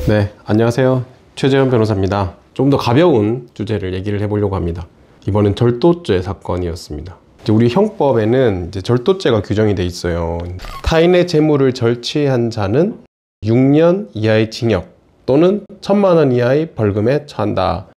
네, 안녕하세요. 최재현 변호사입니다. 좀 더 가벼운 주제를 얘기를 해보려고 합니다. 이번엔 절도죄 사건이었습니다. 우리 형법에는 절도죄가 규정이 돼 있어요. 타인의 재물을 절취한 자는 6년 이하의 징역 또는 1,000만 원 이하의 벌금에 처한다.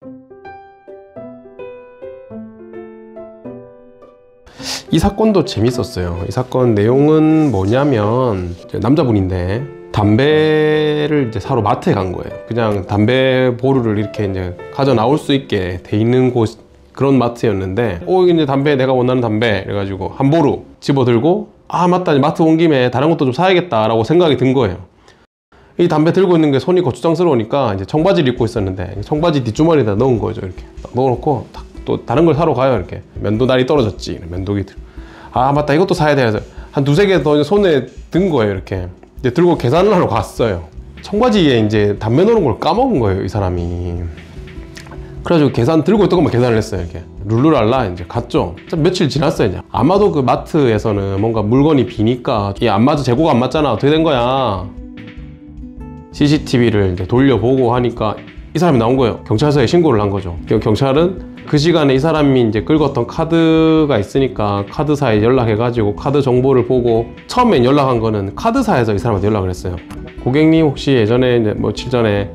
이 사건도 재밌었어요. 이 사건 내용은 뭐냐면 남자분인데 담배를 사러 마트에 간 거예요. 그냥 담배 보루를 이렇게 가져 나올 수 있게 돼 있는 곳, 그런 마트였는데 이제 담배, 내가 원하는 담배 그래가지고 한 보루 집어들고 맞다, 마트 온 김에 다른 것도 좀 사야겠다 라고 생각이 든 거예요. 이 담배 들고 있는 게 손이 거추장스러우니까 이제 청바지를 입고 있었는데 청바지 뒷주머니에다 넣은 거죠. 이렇게 딱 넣어놓고 또 다른 걸 사러 가요. 이렇게 면도날이 떨어졌지. 면도기 맞다, 이것도 사야 돼. 그래서 한 두세 개 더 손에 든 거예요. 이렇게 이제 들고 계산을 하러 갔어요. 청바지에 이제 담배 넣는 걸 까먹은 거예요, 이 사람이. 그래가지고 계산 들고 있던 것만 계산을 했어요. 이렇게 룰루랄라 이제 갔죠. 며칠 지났어요. 이제 아마도 그 마트에서는 뭔가 물건이 비니까 이게 안 맞아, 재고가 안 맞잖아, 어떻게 된 거야. CCTV를 이제 돌려보고 하니까 이 사람이 나온 거예요. 경찰서에 신고를 한 거죠. 경찰은 그 시간에 이 사람이 이제 끌었던 카드가 있으니까 카드사에 연락해가지고 카드 정보를 보고, 처음엔 연락한 거는 카드사에서 이 사람한테 연락을 했어요. 고객님 혹시 예전에 며칠 전에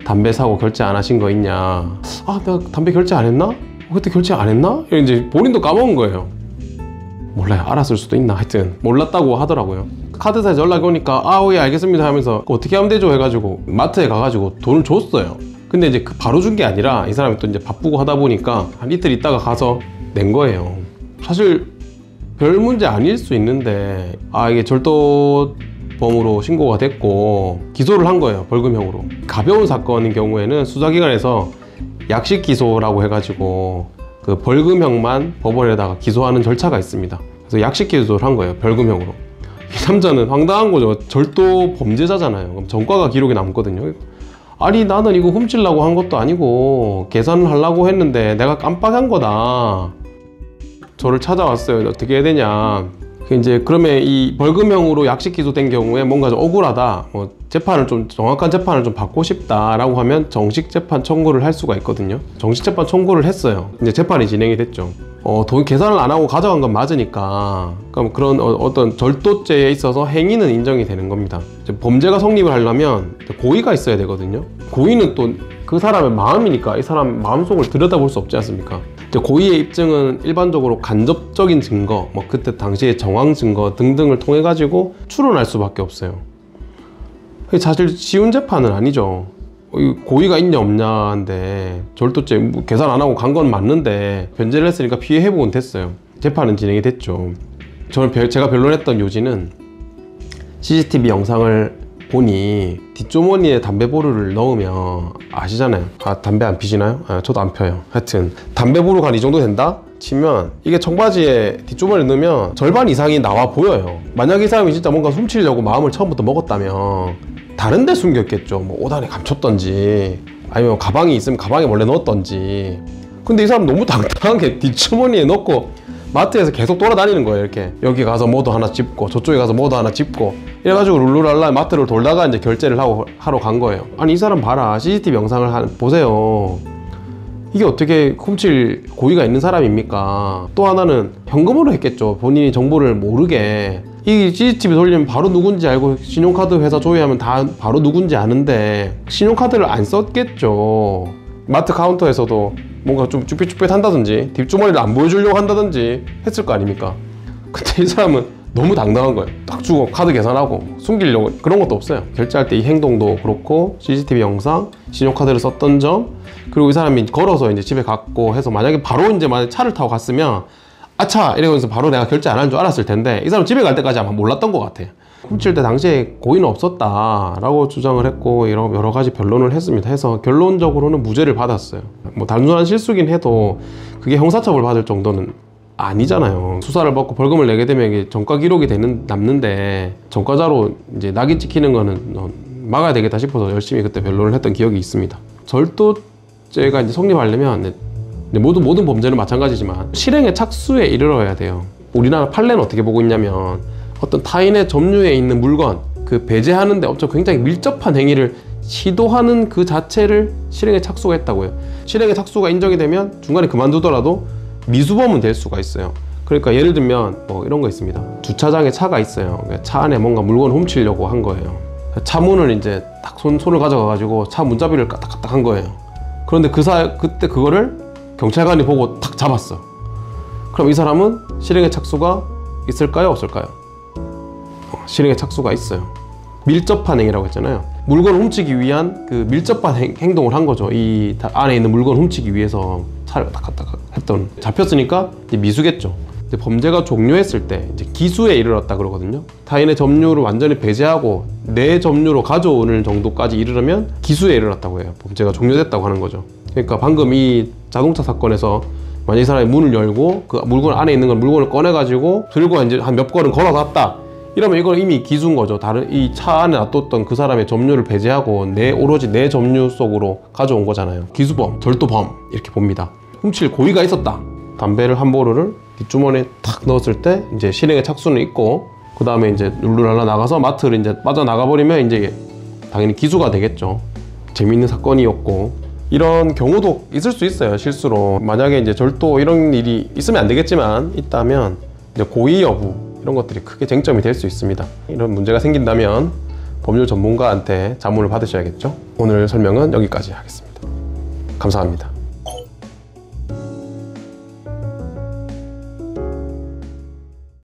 담배 사고 결제 안 하신 거 있냐? 내가 담배 결제 안 했나? 그때 결제 안 했나? 이제 본인도 까먹은 거예요. 몰라요. 알았을 수도 있나? 하여튼 몰랐다고 하더라고요. 카드사에서 연락이 오니까 예 알겠습니다 하면서 어떻게 하면 되죠 해가지고 마트에 가가지고 돈을 줬어요. 근데 이제 바로 준 게 아니라 이 사람이 또 이제 바쁘고 하다 보니까 한 이틀 있다가 가서 낸 거예요. 사실 별 문제 아닐 수 있는데 이게 절도범으로 신고가 됐고 기소를 한 거예요. 벌금형으로. 가벼운 사건인 경우에는 수사기관에서 약식 기소라고 해가지고 그 벌금형만 법원에다가 기소하는 절차가 있습니다. 그래서 약식 기소를 한 거예요. 벌금형으로. 이 남자는 황당한 거죠. 절도 범죄자잖아요. 그럼 전과가 기록에 남거든요. 아니 나는 이거 훔치려고 한 것도 아니고 계산을 하려고 했는데 내가 깜빡한 거다. 저를 찾아왔어요. 어떻게 해야 되냐. 이제 그러면 이 벌금형으로 약식 기소된 경우에 뭔가 좀 억울하다, 재판을 좀 정확한 재판을 좀 받고 싶다라고 하면 정식 재판 청구를 할 수가 있거든요. 정식 재판 청구를 했어요. 이제 재판이 진행이 됐죠. 돈 계산을 안 하고 가져간 건 맞으니까, 그럼 그런 어떤 절도죄에 있어서 행위는 인정이 되는 겁니다. 이제 범죄가 성립을 하려면 고의가 있어야 되거든요. 고의는 또 그 사람의 마음이니까 이 사람 마음속을 들여다볼 수 없지 않습니까? 고의의 입증은 일반적으로 간접적인 증거, 그때 당시의 정황 증거 등등을 통해 가지고 추론할 수밖에 없어요. 사실 쉬운 재판은 아니죠. 고의가 있냐 없냐인데 절도죄 계산 안 하고 간 건 맞는데 변제를 했으니까 피해 회복은 됐어요. 재판은 진행이 됐죠. 제가 변론했던 요지는 CCTV 영상을 보니 뒷주머니에 담배 보루를 넣으면 아시잖아요. 담배 안 피시나요? 저도 안 펴요. 하여튼 담배 보루가 한 이 정도 된다 치면 이게 청바지에 뒷주머니에 넣으면 절반 이상이 나와 보여요. 만약 이 사람이 진짜 뭔가 훔치려고 마음을 처음부터 먹었다면 다른 데 숨겼겠죠. 옷 안에 감췄던지 아니면 가방이 있으면 가방에 몰래 넣었던지. 근데 이 사람 너무 당당하게 뒷주머니에 넣고 마트에서 계속 돌아다니는 거예요. 이렇게 여기 가서 뭐도 하나 짚고 저쪽에 가서 뭐도 하나 짚고 이래가지고 룰루랄라 마트를 돌다가 이제 결제를 하러 간 거예요. 아니 이 사람 봐라, CCTV 영상을 보세요. 이게 어떻게 훔칠 고의가 있는 사람입니까? 또 하나는 현금으로 했겠죠. 본인이 정보를 모르게. 이 CCTV 돌리면 바로 누군지 알고 신용카드 회사 조회하면 다 바로 누군지 아는데 신용카드를 안 썼겠죠. 마트 카운터에서도 뭔가 좀 쭈삣쭈삣 한다든지 뒷주머니를 안 보여주려고 한다든지 했을 거 아닙니까? 근데 이 사람은 너무 당당한 거예요. 딱 주고 카드 계산하고 숨기려고 그런 것도 없어요. 결제할 때 이 행동도 그렇고 CCTV 영상, 신용카드를 썼던 점, 그리고 이 사람이 걸어서 이제 집에 갔고 해서 만약에 바로 만약 차를 타고 갔으면 아차 이러면서 바로 내가 결제 안 한 줄 알았을 텐데 이 사람 집에 갈 때까지 아마 몰랐던 것 같아. 훔칠 때 당시에 고의는 없었다라고 주장을 했고 여러 가지 변론을 했습니다. 해서 결론적으로는 무죄를 받았어요. 단순한 실수긴 해도 그게 형사처벌 받을 정도는 아니잖아요. 수사를 받고 벌금을 내게 되면 이게 전과 기록이 남는데 전과자로 이제 낙인 찍히는 거는 막아야 되겠다 싶어서 열심히 그때 변론을 했던 기억이 있습니다. 절도죄가 이제 성립하려면 모든 범죄는 마찬가지지만 실행의 착수에 이르러야 돼요. 우리나라 판례는 어떻게 보고 있냐면 어떤 타인의 점유에 있는 물건 그 배제하는데 엄청 굉장히 밀접한 행위를 시도하는 그 자체를 실행에 착수했다고요. 실행에 착수가 인정이 되면 중간에 그만두더라도 미수범은 될 수가 있어요. 그러니까 예를 들면 뭐 이런 거 있습니다. 주차장에 차가 있어요. 차 안에 뭔가 물건을 훔치려고 한 거예요. 차 문을 이제 딱 손을 가져가 가지고 차 문잡이를 까딱까딱 한 거예요. 그런데 그때 그거를 경찰관이 보고 탁 잡았어. 그럼 이 사람은 실행에 착수가 있을까요, 없을까요? 실행에 착수가 있어요. 밀접한 행위라고 했잖아요. 물건을 훔치기 위한 그 밀접한 행동을 한 거죠. 이 안에 있는 물건을 훔치기 위해서 차를 까딱까딱 했던. 잡혔으니까 이제 미수겠죠. 이제 범죄가 종료했을 때 이제 기수에 이르렀다 그러거든요. 타인의 점유를 완전히 배제하고 내 점유로 가져오는 정도까지 이르려면 기수에 이르렀다고 해요. 범죄가 종료됐다고 하는 거죠. 그러니까 방금 이 자동차 사건에서 만약 이 사람이 문을 열고 그 물건 안에 있는 걸 물건을 꺼내 가지고 들고 이제 한 몇 걸음 걸어갔다. 이러면 이건 이미 기수인 거죠. 다른 이 차 안에 놔뒀던 그 사람의 점유를 배제하고 오로지 내 점유 속으로 가져온 거잖아요. 기수범, 절도범 이렇게 봅니다. 훔칠 고의가 있었다. 담배를 한 보루를 뒷주머니에 탁 넣었을 때 이제 실행에 착수는 있고, 그 다음에 이제 룰루랄라 나가서 마트를 이제 빠져나가 버리면 이제 당연히 기수가 되겠죠. 재미있는 사건이었고, 이런 경우도 있을 수 있어요. 실수로 만약에 이제 절도 이런 일이 있으면 안 되겠지만 있다면 이제 고의 여부 이런 것들이 크게 쟁점이 될 수 있습니다. 이런 문제가 생긴다면 법률 전문가한테 자문을 받으셔야겠죠. 오늘 설명은 여기까지 하겠습니다. 감사합니다.